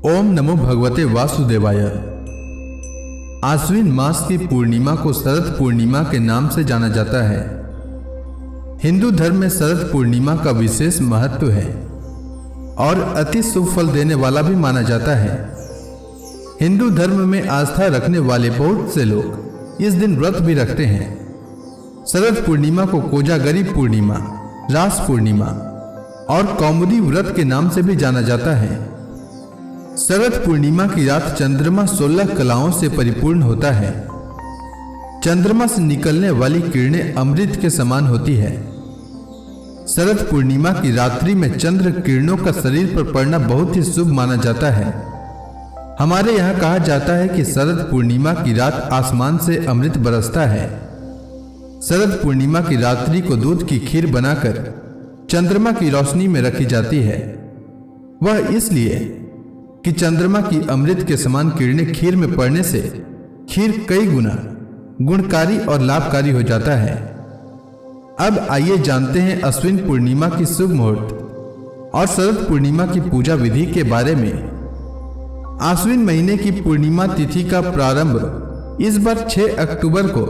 ओम नमो भगवते वासुदेवाय। आश्विन मास की पूर्णिमा को शरद पूर्णिमा के नाम से जाना जाता है। हिंदू धर्म में शरद पूर्णिमा का विशेष महत्व है और अति शुभ फल देने वाला भी माना जाता है। हिंदू धर्म में आस्था रखने वाले बहुत से लोग इस दिन व्रत भी रखते हैं। शरद पूर्णिमा को कोजागरी पूर्णिमा, रास पूर्णिमा और कौमुदी व्रत के नाम से भी जाना जाता है। शरद पूर्णिमा की रात चंद्रमा 16 कलाओं से परिपूर्ण होता है। चंद्रमा से निकलने वाली किरणें अमृत के समान होती है। शरद पूर्णिमा की रात्रि में चंद्र किरणों का शरीर पर पड़ना बहुत ही शुभ माना जाता है। हमारे यहाँ कहा जाता है कि शरद पूर्णिमा की रात आसमान से अमृत बरसता है। शरद पूर्णिमा की रात्रि को दूध की खीर बनाकर चंद्रमा की रोशनी में रखी जाती है। वह इसलिए कि चंद्रमा की अमृत के समान किरणें खीर में पड़ने से खीर कई गुना गुणकारी और लाभकारी हो जाता है। अब आइए जानते हैं अश्विन पूर्णिमा की शुभ मुहूर्त और शरद पूर्णिमा की पूजा विधि के बारे में। आश्विन महीने की पूर्णिमा तिथि का प्रारंभ इस बार 6 अक्टूबर को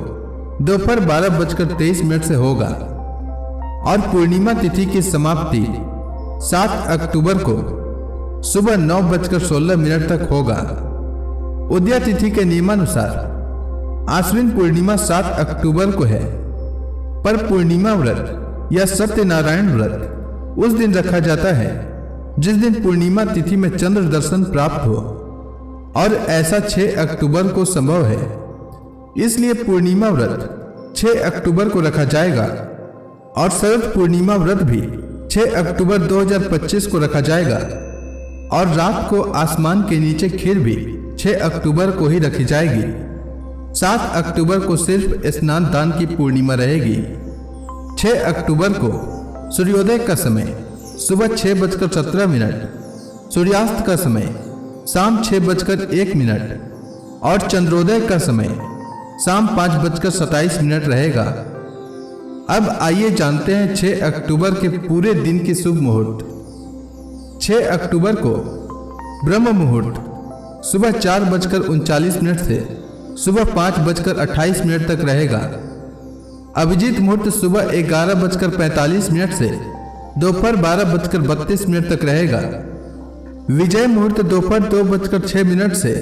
दोपहर 12:23 से होगा और पूर्णिमा तिथि की समाप्ति 7 अक्टूबर को सुबह 9:16 तक होगा। उदया तिथि के नियमानुसार आश्विन पूर्णिमा 7 अक्टूबर को है, पर पूर्णिमा व्रत या सत्यनारायण व्रत उस दिन रखा जाता है जिस दिन पूर्णिमा तिथि में चंद्र दर्शन प्राप्त हो, और ऐसा 6 अक्टूबर को संभव है। इसलिए पूर्णिमा व्रत 6 अक्टूबर को रखा जाएगा और शरद पूर्णिमा व्रत भी 6 अक्टूबर 2025 को रखा जाएगा और रात को आसमान के नीचे खीर भी 6 अक्टूबर को ही रखी जाएगी। 7 अक्टूबर को सिर्फ स्नान दान की पूर्णिमा रहेगी। 6 अक्टूबर को सूर्योदय का समय सुबह 6:17, सूर्यास्त का समय शाम 6:01 और चंद्रोदय का समय शाम 5:27 रहेगा। अब आइए जानते हैं 6 अक्टूबर के पूरे दिन की शुभ मुहूर्त। 6 अक्टूबर को ब्रह्म मुहूर्त सुबह 4:39 से सुबह 5:28 तक रहेगा। अभिजीत मुहूर्त सुबह 11:45 से दोपहर 12:32 तक रहेगा। विजय मुहूर्त दोपहर 2:06 से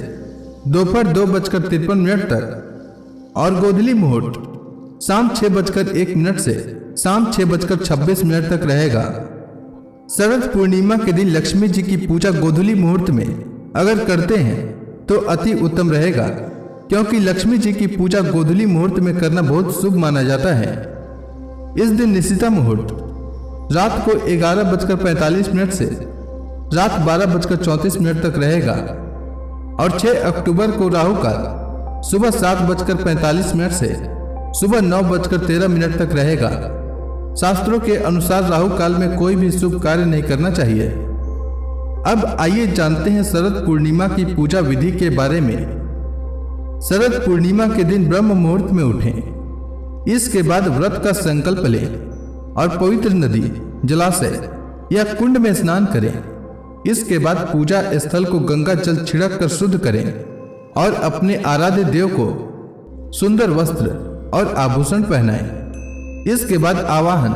दोपहर 2:53 तक और गोधूली मुहूर्त शाम 6:01 से शाम 6:26 तक रहेगा। शरद पूर्णिमा के दिन लक्ष्मी जी की पूजा गोधूली मुहूर्त में अगर करते हैं तो अति उत्तम रहेगा, क्योंकि लक्ष्मी जी की पूजा गोधूली मुहूर्त में करना बहुत शुभ माना जाता है। इस दिन निशिता मुहूर्त रात को 11:45 से रात 12:34 तक रहेगा और 6 अक्टूबर को राहु काल सुबह 7:45 से सुबह 9:13 तक रहेगा। शास्त्रों के अनुसार राहु काल में कोई भी शुभ कार्य नहीं करना चाहिए। अब आइए जानते हैं शरद पूर्णिमा की पूजा विधि के बारे में। शरद पूर्णिमा के दिन ब्रह्म मुहूर्त में उठें। इसके बाद व्रत का संकल्प लें और पवित्र नदी, जलाशय या कुंड में स्नान करें। इसके बाद पूजा स्थल को गंगा जल छिड़क कर शुद्ध करें और अपने आराध्य देव को सुंदर वस्त्र और आभूषण पहनाएं। इसके बाद आवाहन,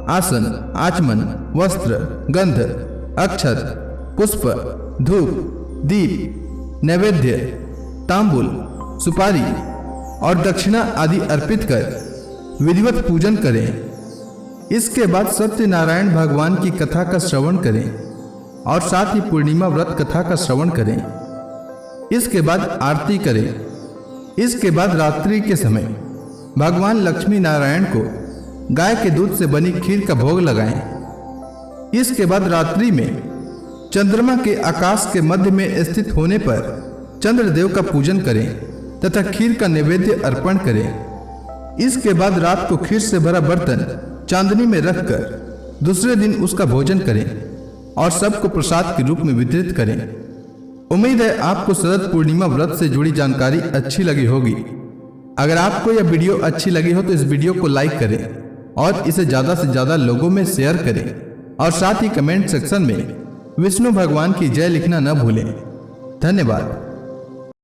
आसन, आचमन, वस्त्र, गंध, अक्षत, पुष्प, धूप, दीप, नैवेद्य, तांबूल, सुपारी और दक्षिणा आदि अर्पित कर विधिवत पूजन करें। इसके बाद सत्यनारायण भगवान की कथा का श्रवण करें और साथ ही पूर्णिमा व्रत कथा का श्रवण करें। इसके बाद आरती करें। इसके बाद रात्रि के समय भगवान लक्ष्मी नारायण को गाय के दूध से बनी खीर का भोग लगाएं। इसके बाद रात्रि में चंद्रमा के आकाश के मध्य में स्थित होने पर चंद्रदेव का पूजन करें तथा खीर का नैवेद्य अर्पण करें। इसके बाद रात को खीर से भरा बर्तन चांदनी में रखकर दूसरे दिन उसका भोजन करें और सबको प्रसाद के रूप में वितरित करें। उम्मीद है आपको शरद पूर्णिमा व्रत से जुड़ी जानकारी अच्छी लगी होगी। अगर आपको यह वीडियो अच्छी लगी हो तो इस वीडियो को लाइक करें और इसे ज़्यादा से ज़्यादा लोगों में शेयर करें और साथ ही कमेंट सेक्शन में विष्णु भगवान की जय लिखना न भूलें। धन्यवाद।